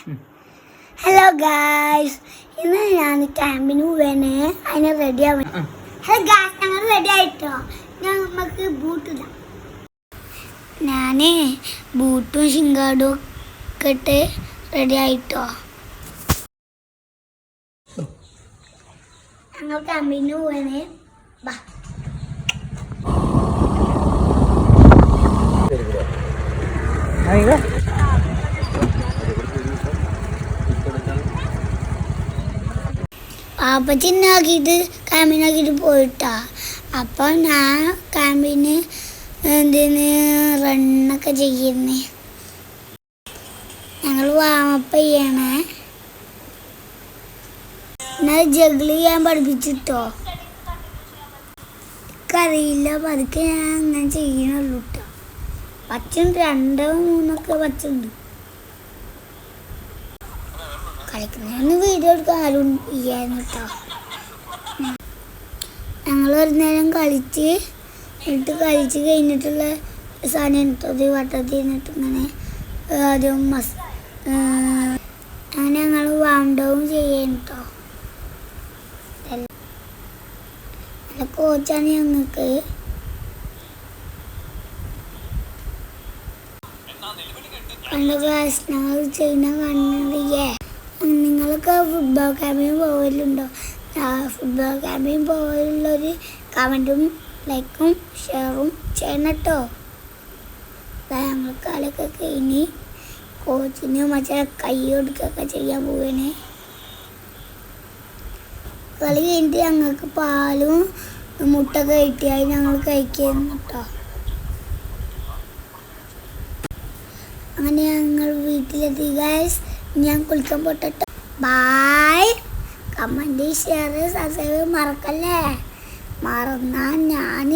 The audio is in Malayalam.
ഹലോ ഗായ്സ്, ഇന്ന് ഞാൻ ക്യാമ്പിന് പോവേനെ. അതിന് റെഡി ആവാൻ. ഹലോ ഗായ്സ്, ഞങ്ങൾ റെഡി ആയിട്ടോ. നമുക്ക് ബൂട്ട് ഇടാം. ഞാൻ ബൂട്ടും ഷിങ്കാടും ഒക്കെ ഇട്ട് റെഡി ആയിട്ടോ. ഞങ്ങൾ ക്യാമ്പിന് പോവേനെ. ബാ. പാപ്പച്ചിന്നാക്കിയിട്ട് ക്യാമ്പിനാക്കിയിട്ട് പോയിട്ടാ. അപ്പം ഞാൻ ക്യാമ്പിന് എന്തിന് റണ്ണൊക്കെ ചെയ്യുന്നേ. ഞങ്ങൾ വാമപ്പ് ചെയ്യണേ. എന്നാൽ ജഗിൾ ചെയ്യാൻ പഠിപ്പിച്ചിട്ടോ. എനിക്കറിയില്ല, പതുക്കെ ഞാൻ അങ്ങനെ ചെയ്യണുള്ളൂ കേട്ടോ. പച്ചുണ്ട്, 2-3 പച്ചുണ്ട്. കളിക്കുന്നതിന് വീഡിയോ എടുക്കാൻ ആരും ചെയ്യായിരുന്നു കേട്ടോ. ഞങ്ങൾ ഒരു നേരം കളിച്ച് കഴിഞ്ഞിട്ടുള്ള സാധനം എടുത്തത് വട്ടത്തിൽ നിന്നിട്ട് ഇങ്ങനെ ആദ്യം അങ്ങനെ ഞങ്ങൾ വാം ഡൗൺ ചെയ്യാൻ കേട്ടോ. നല്ല കോച്ചാണ് ഞങ്ങൾക്ക്. കണ്ട ക്ലാസ് ഞങ്ങൾ ചെയ്യുന്ന കണ്ടില്ലേ. നിങ്ങളൊക്കെ ഫുട്ബോൾ ക്യാമ്പിന് പോകലുണ്ടോ? ഫുട്ബോൾ ക്യാമ്പിന് പോകലുള്ളൊരു കമൻറ്റും ലൈക്കും ഷെയറും ചെയ്യണം കേട്ടോ. ഞങ്ങൾ കളിയൊക്കെ കഴിഞ്ഞ് കോച്ചിന് മറ്റേ കൈ കൊടുക്കുകയൊക്കെ ചെയ്യാൻ പോവേണേ. കളി കഴിഞ്ഞിട്ട് ഞങ്ങൾക്ക് പാലും മുട്ടൊക്കെ കിട്ടിയായി ഞങ്ങൾ കഴിക്കുന്നു കേട്ടോ. അങ്ങനെ ഞങ്ങൾ വീട്ടിലെത്തി ഗൈസ്. ഞാൻ കുളിക്കാൻ പോട്ടെ. ബൈ. കമൻറ്റ് ഷെയർ സബ്സ്ക്രൈബ് മറക്കല്ലേ. മറന്നാൽ ഞാൻ